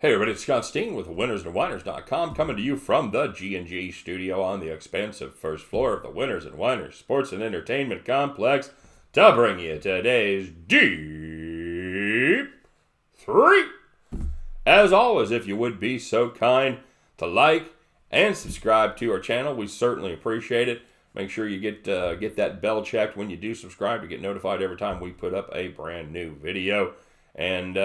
Hey everybody, it's Scott Steen with winnersandwhiners.com coming to you from the G&G studio on the expansive first floor of the Winners and Whiners Sports and Entertainment Complex to bring you today's Deep-3. As always, if you would be so kind to like and subscribe to our channel, we certainly appreciate it. Make sure you get that bell checked when you do subscribe to get notified every time we put up a brand new video. And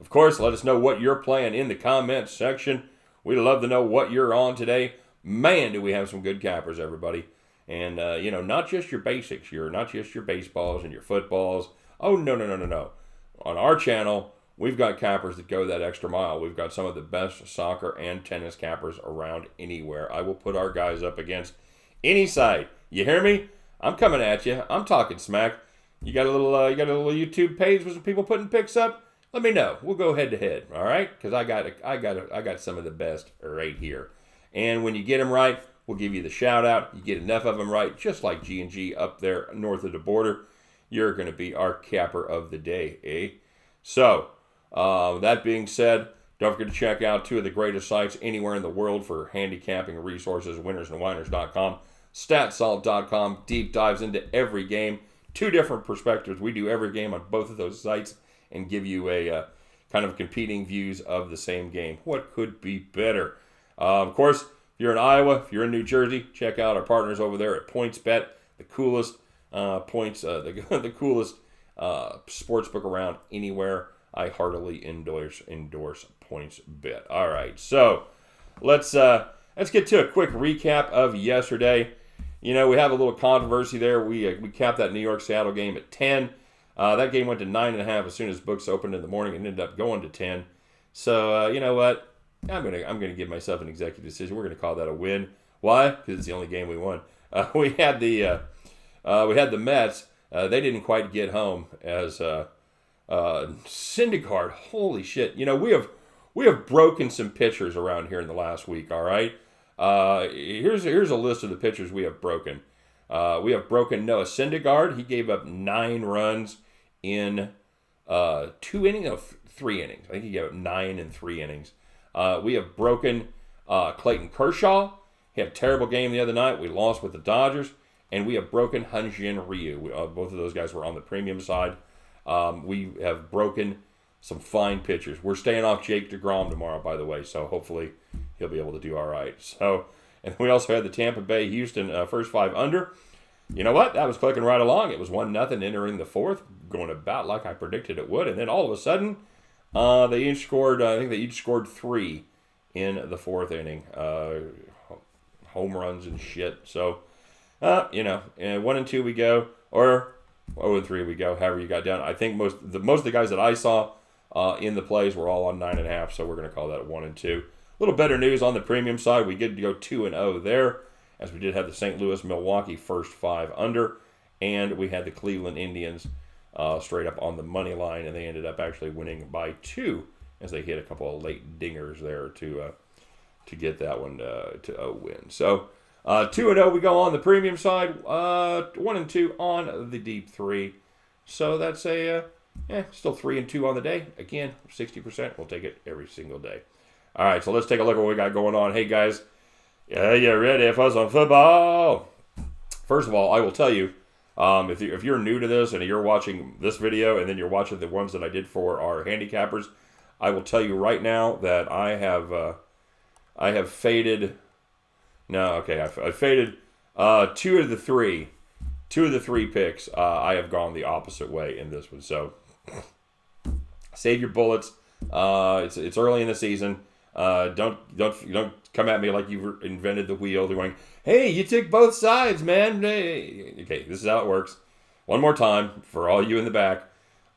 of course, let us know what you're playing in the comments section. We'd love to know what you're on today. Man, do we have some good cappers, everybody. And, not just your basics. Not just your baseballs and your footballs. Oh, no. On our channel, we've got cappers that go that extra mile. We've got some of the best soccer and tennis cappers around anywhere. I will put our guys up against any side. You hear me? I'm coming at you. I'm talking smack. You got a little YouTube page with some people putting pics up? Let me know. We'll go head to head, all right? Because I got some of the best right here. And when you get them right, we'll give you the shout out. You get enough of them right, just like G&G up there north of the border, you're going to be our capper of the day, eh? So, that being said, don't forget to check out two of the greatest sites anywhere in the world for handicapping resources, winnersandwhiners.com, statsalt.com, deep dives into every game, two different perspectives. We do every game on both of those sites and give you a kind of competing views of the same game. What could be better? Of course, if you're in Iowa, if you're in New Jersey, check out our partners over there at PointsBet, the coolest the coolest sportsbook around anywhere. I heartily endorse PointsBet. All right, so let's get to a quick recap of yesterday. We have a little controversy there. We capped that New York-Seattle game at 10. That game went to 9.5 as soon as books opened in the morning and ended up going to 10. So, you know what? I'm gonna give myself an executive decision. We're gonna call that a win. Why? Because it's the only game we won. We had the Mets. They didn't quite get home as Syndergaard. Holy shit! We have broken some pitchers around here in the last week. All right. Here's a list of the pitchers we have broken. We have broken Noah Syndergaard. He gave up 9 runs in 3 innings. I think he gave up 9 in 3 innings. We have broken Clayton Kershaw. He had a terrible game the other night. We lost with the Dodgers. And we have broken Hyun-Jin Ryu. Both of those guys were on the premium side. We have broken some fine pitchers. We're staying off Jake DeGrom tomorrow, by the way, so hopefully he'll be able to do all right. So, and we also had the Tampa Bay Houston first 5 under. You know what? That was clicking right along. It was 1-0 entering the fourth, going about like I predicted it would. And then all of a sudden, they each scored. I think they each scored 3 in the fourth inning, home runs and shit. So, and 1 and 2 we go, or 0 and 3 we go. However you got down. I think most of the guys that I saw in the plays were all on 9.5. So we're going to call that 1 and 2. A little better news on the premium side. We get to go 2-0 there, as we did have the St. Louis-Milwaukee first 5 under, and we had the Cleveland Indians straight up on the money line, and they ended up actually winning by 2 as they hit a couple of late dingers there to get that one to a win. So 2-0 we go on the premium side, 1 and 2 on the Deep 3. So that's still 3 and 2 on the day. Again, 60%. We'll take it every single day. All right, so let's take a look at what we got going on. Hey, guys, you ready for some football? First of all, I will tell you, if you're new to this and you're watching this video and then you're watching the ones that I did for our handicappers, I will tell you right now that I have faded. No, okay, I faded 2 of the 3 picks. I have gone the opposite way in this one. So save your bullets. It's early in the season. Don't come at me like you've invented the wheel. They're going, hey, you took both sides, man. Hey. Okay, this is how it works. One more time for all you in the back.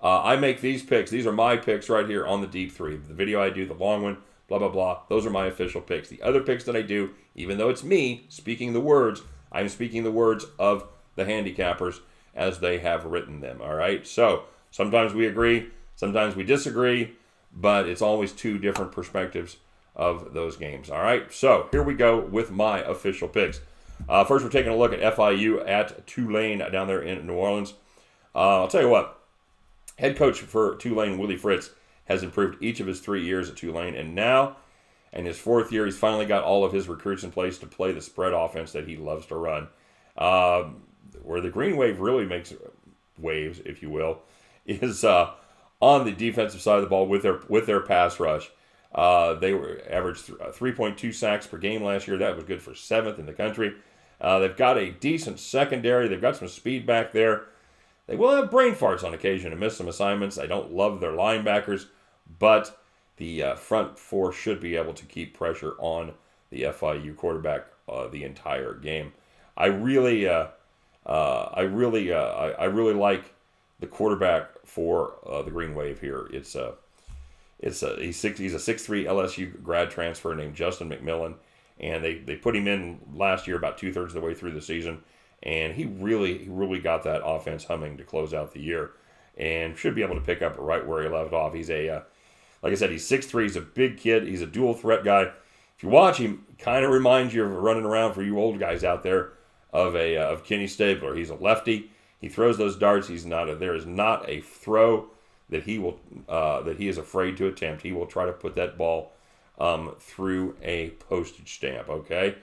I make these picks. These are my picks right here on the Deep 3. The video I do, the long one, blah, blah, blah. Those are my official picks. The other picks that I do, even though it's me speaking the words, I'm speaking the words of the handicappers as they have written them, all right? So sometimes we agree, sometimes we disagree, but it's always 2 different perspectives of those games. All right, so here we go with my official picks. First, we're taking a look at FIU at Tulane down there in New Orleans. I'll tell you what, head coach for Tulane, Willie Fritz, has improved each of his 3 years at Tulane, and now in his 4th year, he's finally got all of his recruits in place to play the spread offense that he loves to run. Where the Green Wave really makes waves, if you will, is on the defensive side of the ball with their pass rush. They were averaged 3.2 sacks per game last year. That was good for 7th in the country. They've got a decent secondary. They've got some speed back there. They will have brain farts on occasion and miss some assignments. I don't love their linebackers, but the front four should be able to keep pressure on the FIU quarterback the entire game. I really like the quarterback for the Green Wave here. He's a 6'3" LSU grad transfer named Justin McMillan, and they put him in last year about 2/3 of the way through the season, and he really got that offense humming to close out the year, and should be able to pick up right where he left off. He's like I said, he's 6'3", he's a big kid, he's a dual threat guy. If you watch him, kind of reminds you of running around for you old guys out there of Kenny Stabler. He's a lefty. He throws those darts. There is not a throw that he is afraid to attempt. He will try to put that ball through a postage stamp. Okay,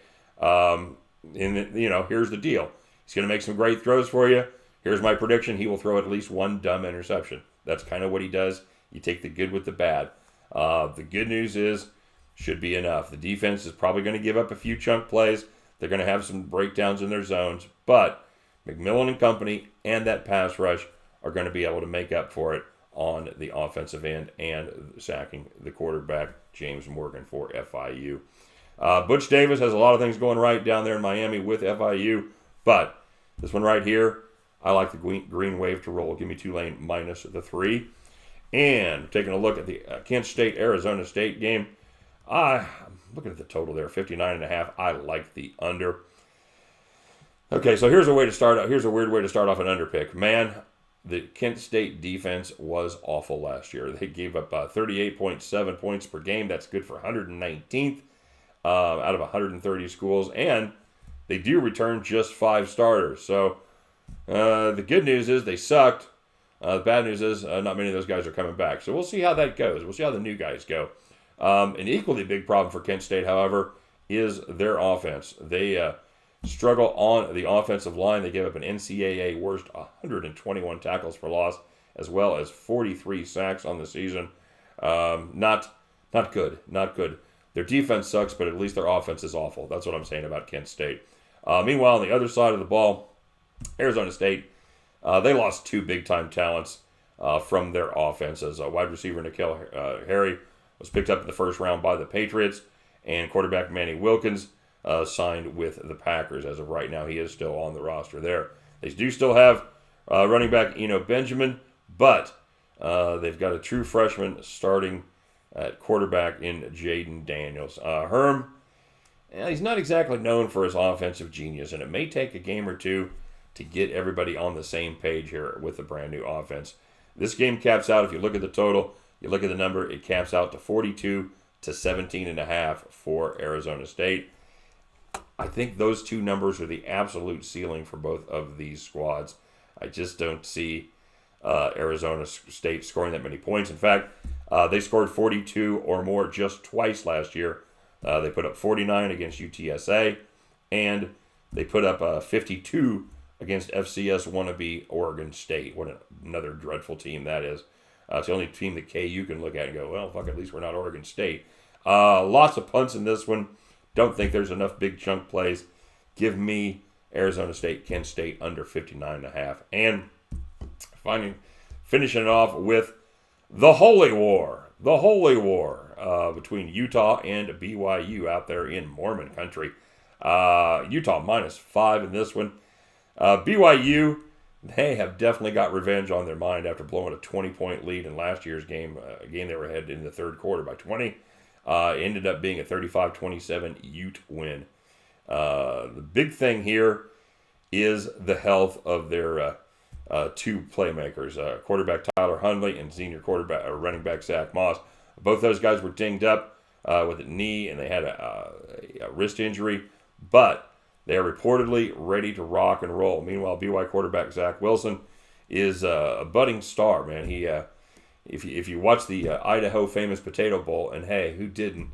here's the deal. He's going to make some great throws for you. Here's my prediction: he will throw at least one dumb interception. That's kind of what he does. You take the good with the bad. The good news is, should be enough. The defense is probably going to give up a few chunk plays. They're going to have some breakdowns in their zones, but McMillan and company and that pass rush are going to be able to make up for it on the offensive end and sacking the quarterback, James Morgan, for FIU. Butch Davis has a lot of things going right down there in Miami with FIU, but this one right here, I like the Green Wave to roll. Give me Tulane minus the 3. And taking a look at the Kent State-Arizona State game, I'm looking at the total there, 59.5. I like the under. Okay, so here's a weird way to start off an under pick. Man, the Kent State defense was awful last year. They gave up 38.7 points per game. That's good for 119th out of 130 schools. And they do return just 5 starters. So the good news is they sucked. The bad news is not many of those guys are coming back. So we'll see how that goes. We'll see how the new guys go. An equally big problem for Kent State, however, is their offense. They struggle on the offensive line. They gave up an NCAA worst 121 tackles for loss, as well as 43 sacks on the season. Not good. Their defense sucks, but at least their offense is awful. That's what I'm saying about Kent State. Meanwhile, on the other side of the ball, Arizona State, they lost 2 big-time talents from their offense, as wide receiver N'Keal Harry was picked up in the first round by the Patriots, and quarterback Manny Wilkins signed with the Packers. As of right now, he is still on the roster there. They do still have running back Eno Benjamin, but they've got a true freshman starting at quarterback in Jaden Daniels. Herm, he's not exactly known for his offensive genius, and it may take a game or two to get everybody on the same page here with the brand new offense. This game caps out, if you look at the total, you look at the number, it caps out to 42 to 17.5 for Arizona State. I think those 2 numbers are the absolute ceiling for both of these squads. I just don't see Arizona State scoring that many points. In fact, they scored 42 or more just twice last year. They put up 49 against UTSA, and they put up 52 against FCS wannabe Oregon State. What another dreadful team that is. It's the only team that KU can look at and go, well, fuck, at least we're not Oregon State. Lots of punts in this one. Don't think there's enough big chunk plays. Give me Arizona State, Kent State under 59.5. And finishing it off with the Holy War. The Holy War between Utah and BYU out there in Mormon country. Utah -5 in this one. BYU, they have definitely got revenge on their mind after blowing a 20-point lead in last year's game. A game they were ahead in the third quarter by 20. Ended up being a 35-27 Ute win. The big thing here is the health of their 2 playmakers, quarterback Tyler Hundley and senior running back Zach Moss. Both those guys were dinged up with a knee, and they had a wrist injury, but they are reportedly ready to rock and roll. Meanwhile, BYU quarterback Zach Wilson is a budding star, man. if you watch the Idaho famous Potato Bowl, and hey, who didn't?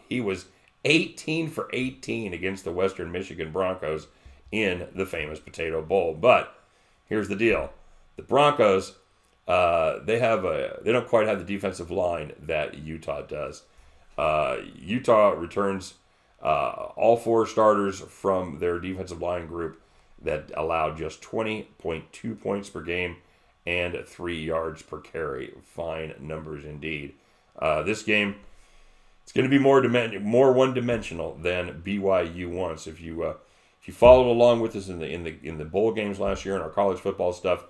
He was 18 for 18 against the Western Michigan Broncos in the famous Potato Bowl. But here's the deal: the Broncos, they don't quite have the defensive line that Utah does. Utah returns all 4 starters from their defensive line group that allowed just 20.2 points per game and 3 yards per carry. Fine numbers indeed. This game, it's going to be more one-dimensional than BYU wants. If you followed along with us in the bowl games last year and our college football stuff,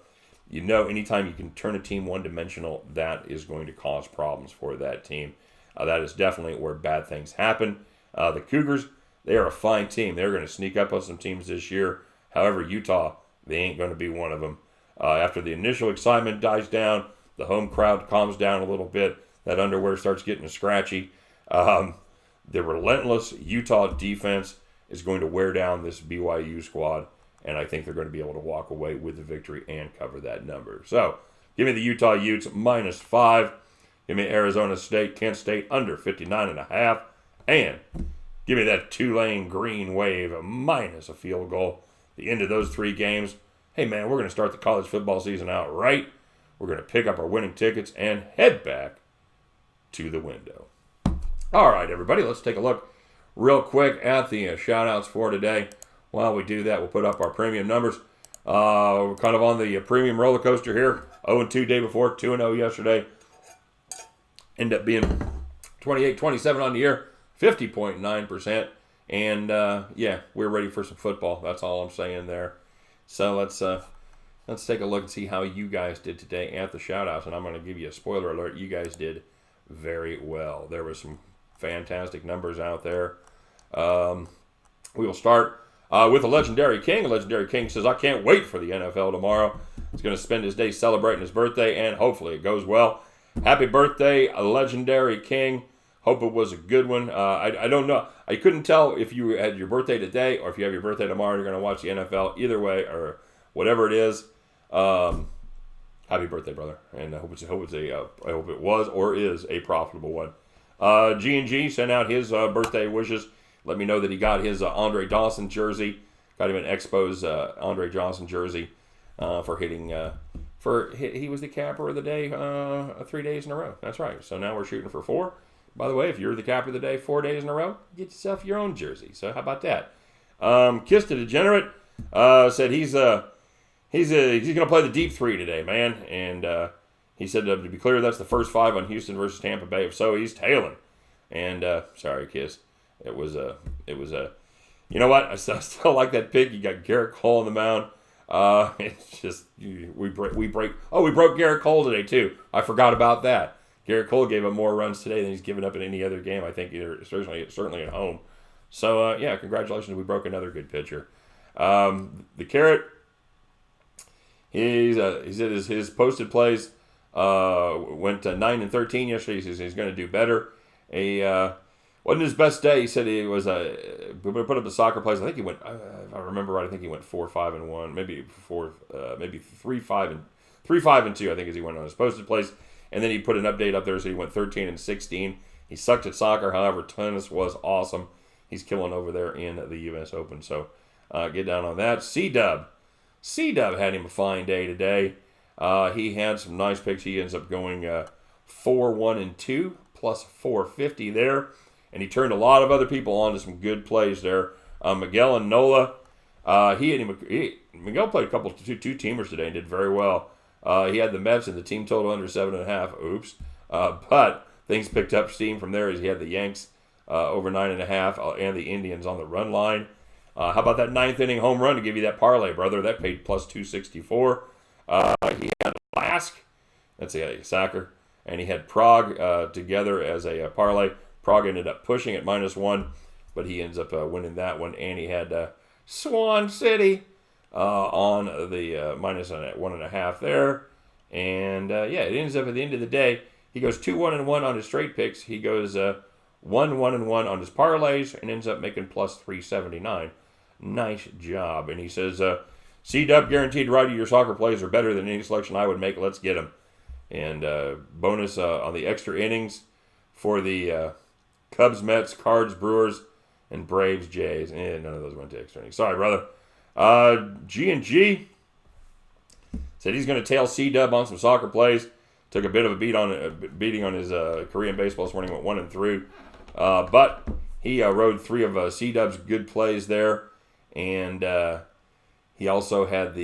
you know anytime you can turn a team one-dimensional, that is going to cause problems for that team. That is definitely where bad things happen. The Cougars, they are a fine team. They're going to sneak up on some teams this year. However, Utah, they ain't going to be one of them. After the initial excitement dies down, the home crowd calms down a little bit. That underwear starts getting scratchy. The relentless Utah defense is going to wear down this BYU squad, and I think they're going to be able to walk away with the victory and cover that number. So, give me the Utah Utes -5. Give me Arizona State, Kent State under 59.5. And give me that Tulane Green Wave minus a field goal. The end of those 3 games. Hey, man, we're going to start the college football season out right. We're going to pick up our winning tickets and head back to the window. All right, everybody, let's take a look real quick at the shout-outs for today. While we do that, we'll put up our premium numbers. We're kind of on the premium roller coaster here. 0-2 day before, 2-0 yesterday. End up being 28-27 on the year, 50.9%. And, we're ready for some football. That's all I'm saying there. So let's take a look and see how you guys did today at the shout-outs. And I'm going to give you a spoiler alert. You guys did very well. There were some fantastic numbers out there. We will start with a Legendary King. Legendary King says, I can't wait for the NFL tomorrow. He's going to spend his day celebrating his birthday, and hopefully it goes well. Happy birthday, a Legendary King. Hope it was a good one. I don't know. I couldn't tell if you had your birthday today or if you have your birthday tomorrow and you're going to watch the NFL. Either way, or whatever it is, happy birthday, brother. And I hope it was or is a profitable one. G&G sent out his birthday wishes. Let me know that he got his Andre Dawson jersey. Got him an Expos Andre Johnson jersey for hitting. He was the capper of the day 3 days in a row. That's right. So now we're shooting for 4. By the way, if you're the capper of the day 4 days in a row, get yourself your own jersey. So how about that? Kiss the Degenerate said he's going to play the Deep-3 today, man. And he said to be clear, that's the first 5 on Houston versus Tampa Bay. If so, he's tailing. And sorry, Kiss. It was you know what? I still like that pick. You got Garrett Cole on the mound. It's just we break. Oh, we broke Garrett Cole today too. I forgot about that. Garrett Cole gave up more runs today than he's given up in any other game. I think certainly at home. So congratulations. We broke another good pitcher. The Carrot. He said his posted plays went 9-13 yesterday. He says he's going to do better. Wasn't his best day. He said he was we put up the soccer plays. I think he went. If I remember right, I think he went 4-5-1, maybe 3-5-2. I think as he went on his posted plays, and then he put an update up there, so he went 13-16. He sucked at soccer, however, tennis was awesome. He's killing over there in the U.S. Open. So get down on that. C-Dub had him a fine day today. He had some nice picks. He ends up going 4-1-2 plus 450 there. And he turned a lot of other people on to some good plays there. Miguel and Nola, Miguel played a couple of two-teamers today and did very well. He had the Mets and the team total under 7.5. Oops. But things picked up steam from there as he had the Yanks over 9.5 and the Indians on the run line. How about that 9th inning home run to give you that parlay, brother? That paid plus 264. He had Lask. That's a Sacker. And he had Prague together as a parlay. Prague ended up pushing at -1, but he ends up winning that one. And he had Swan City on the -1.5 there. And, it ends up at the end of the day. He goes 2-1-1 on his straight picks. He goes 1-1-1 on his parlays and ends up making plus 379. Nice job. And he says, C-Dub guaranteed to ride you. Your soccer plays are better than any selection I would make. Let's get him. And bonus on the extra innings for the Cubs, Mets, Cards, Brewers, and Braves, Jays. None of those went to extra innings. Sorry, brother. G&G said he's going to tail C-Dub on some soccer plays. Took a bit of a beating on his Korean baseball this morning. Went 1-3. But he rode 3 of C-Dub's good plays there. And he also had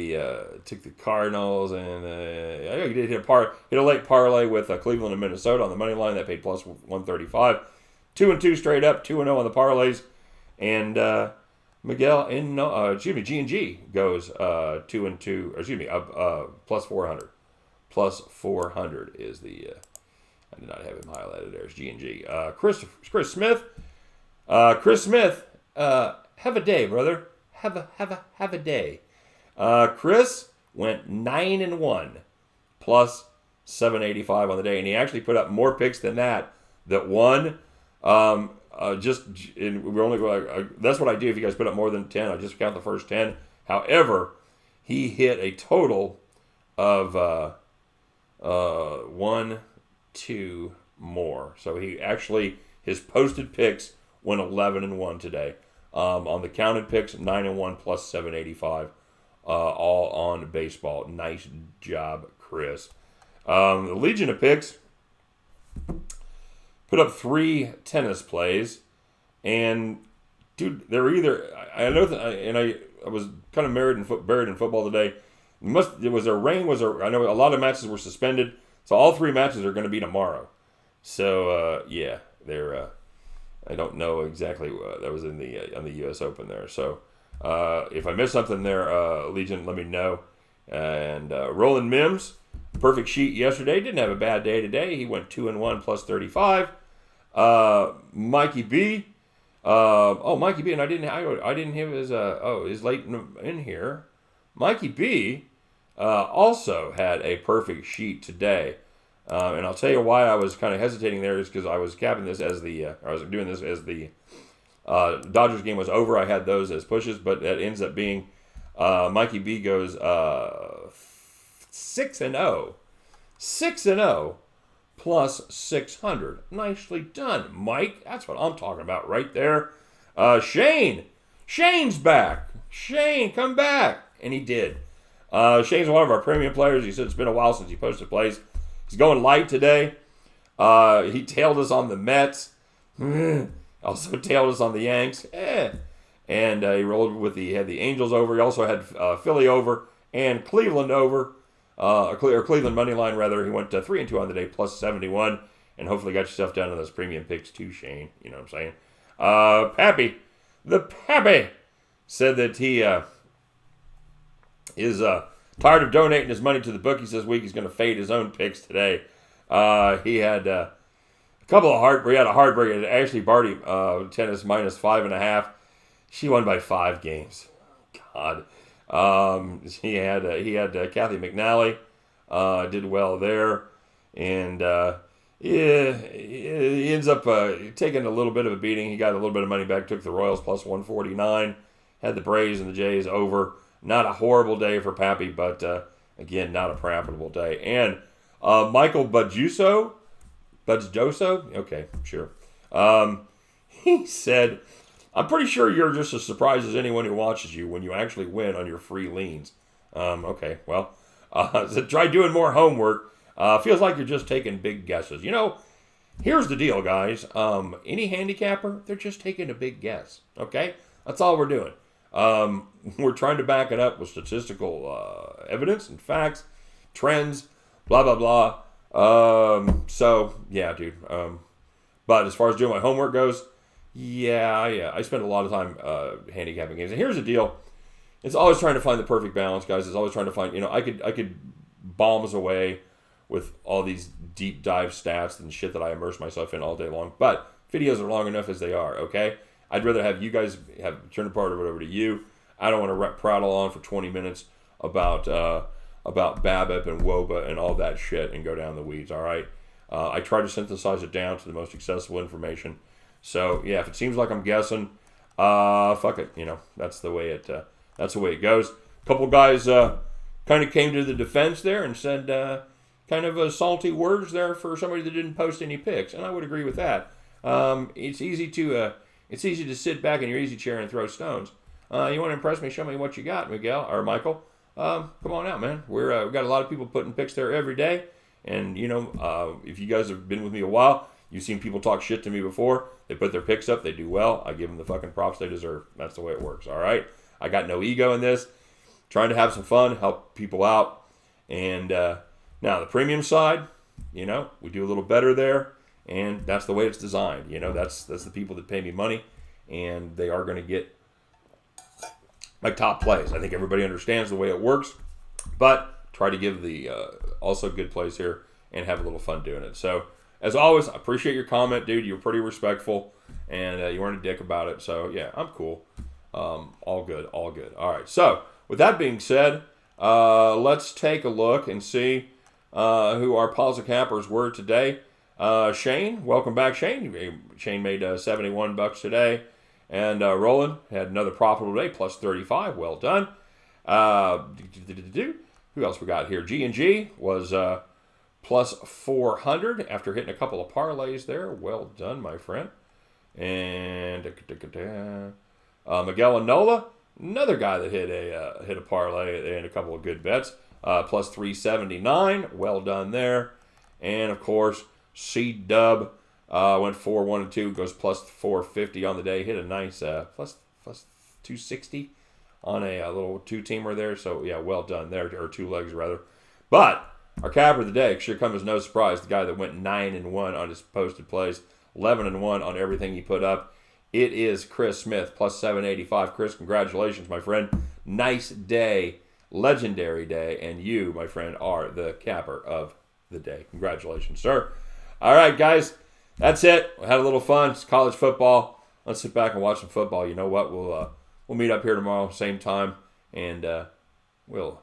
took the Cardinals, and he did hit a late parlay with Cleveland and Minnesota on the money line. That paid plus 135. 2-2 straight up, 2-0 on the parlays. And G&G goes 2-2. Plus 400. Plus 400 is the. I did not have him highlighted. There's G&G. Chris Smith. Chris Smith. Have a day, brother. Have a day. Chris went 9-1, plus 785 on the day, and he actually put up more picks than that won. We're only going. That's what I do if you guys put up more than 10. I just count the first 10. However, he hit a total of 1, 2 more. So he actually his posted picks went 11-1 today. On the counted picks, 9-1 plus 785. All on baseball. Nice job, Chris. The Legion of Picks put up 3 tennis plays, and dude, they're either I know that, and I was kind of buried in football today. I know a lot of matches were suspended, so all 3 matches are going to be tomorrow. So yeah, they're. I don't know exactly that was on the U.S. Open there. So. If I missed something there, Legion, let me know. And Roland Mims, perfect sheet yesterday. Didn't have a bad day today. He went 2-1 plus 35. Mikey B. Mikey B. And I didn't have his. He's late in here. Mikey B. Also had a perfect sheet today. And I'll tell you why I was kind of hesitating there is because I was capping this as I was doing this as the. Dodgers game was over. I had those as pushes, but that ends up being Mikey B goes 6-0. 6-0 plus 600. Nicely done, Mike. That's what I'm talking about right there. Shane's back. Shane, come back. And he did. Shane's one of our premium players. He said it's been a while since he posted plays. He's going light today. He tailed us on the Mets. Also tailed us on the Yanks. And he rolled with he had the Angels over. He also had Philly over and Cleveland over. Or Cleveland money line, rather. He went 3-2 on the day, plus 71. And hopefully got yourself down to those premium picks too, Shane. You know what I'm saying? Pappy, the Pappy, said that he is tired of donating his money to the bookies this week. He's going to fade his own picks today. He had a heartbreak. Ashley Barty, tennis minus 5.5. She won by 5 games. God. He had Kathy McNally, did well there, and he ends up taking a little bit of a beating. He got a little bit of money back, took the Royals plus 149, had the Braves and the Jays over. Not a horrible day for Pappy, but again, not a profitable day. And Michael Budjoso, okay, sure. He said, I'm pretty sure you're just as surprised as anyone who watches you when you actually win on your free leans. Okay, well, so try doing more homework. Feels like you're just taking big guesses. You know, here's the deal, guys. Any handicapper, they're just taking a big guess, okay? That's all we're doing. We're trying to back it up with statistical evidence and facts, trends, blah, blah, blah. So, yeah, dude. But as far as doing my homework goes, yeah, I spend a lot of time handicapping games. And here's the deal. It's always trying to find the perfect balance, guys. It's always trying to find, I could bombs away with all these deep dive stats and shit that I immerse myself in all day long. But videos are long enough as they are, okay? I'd rather have you guys turn apart or whatever to you. I don't want to prattle on for 20 minutes about BABIP and WOBA and all that shit and go down the weeds, all right? I try to synthesize it down to the most accessible information. So, yeah, if it seems like I'm guessing, fuck it. That's the way it goes. A couple guys kind of came to the defense there and said, kind of salty words there for somebody that didn't post any picks, and I would agree with that. It's easy to sit back in your easy chair and throw stones. You want to impress me? Show me what you got, Miguel or Michael. Come on out, man. We've got a lot of people putting picks there every day, and if you guys have been with me a while, you've seen people talk shit to me before. They put their picks up, they do well. I give them the fucking props they deserve. That's the way it works. All right. I got no ego in this. Trying to have some fun, help people out, and now the premium side, we do a little better there, and that's the way it's designed. That's the people that pay me money, and they are going to get my top plays. I think everybody understands the way it works, but try to give the also good plays here and have a little fun doing it. So, as always, I appreciate your comment, dude. You were pretty respectful, and you weren't a dick about it. So, yeah, I'm cool. All good, all good. All right, so with that being said, let's take a look and see who our Pulse Cappers were today. Shane, welcome back, Shane. Shane made $71 today. And Roland had another profitable day, plus 35. Well done. Who else we got here? G&G was plus 400 after hitting a couple of parlays there. Well done, my friend. And Miguel Anola, another guy that hit a parlay and a couple of good bets. Plus 379. Well done there. And, of course, C-Dub went 4-1-2, goes plus 450 on the day. Hit a nice plus 260 on a little two-teamer there. So, yeah, well done there, or two legs, rather. But our capper of the day should come as no surprise. The guy that went 9-1 on his posted plays, 11-1 on everything he put up. It is Chris Smith, plus 785. Chris, congratulations, my friend. Nice day, legendary day, and you, my friend, are the capper of the day. Congratulations, sir. All right, guys, that's it. We had a little fun. It's college football. Let's sit back and watch some football. You know what? We'll meet up here tomorrow, same time, and we'll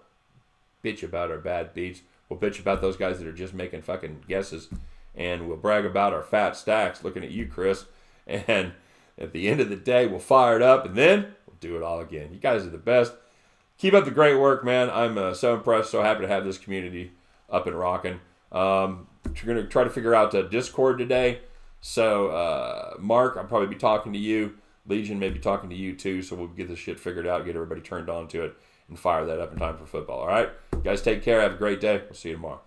bitch about our bad beats. We'll bitch about those guys that are just making fucking guesses, and we'll brag about our fat stacks. Looking at you, Chris, and at the end of the day, we'll fire it up, and then we'll do it all again. You guys are the best. Keep up the great work, man. I'm so impressed, so happy to have this community up and rocking. We're going to try to figure out Discord today. So, Mark, I'll probably be talking to you. Legion may be talking to you, too. So we'll get this shit figured out, get everybody turned on to it, and fire that up in time for football. All right? You guys take care. Have a great day. We'll see you tomorrow.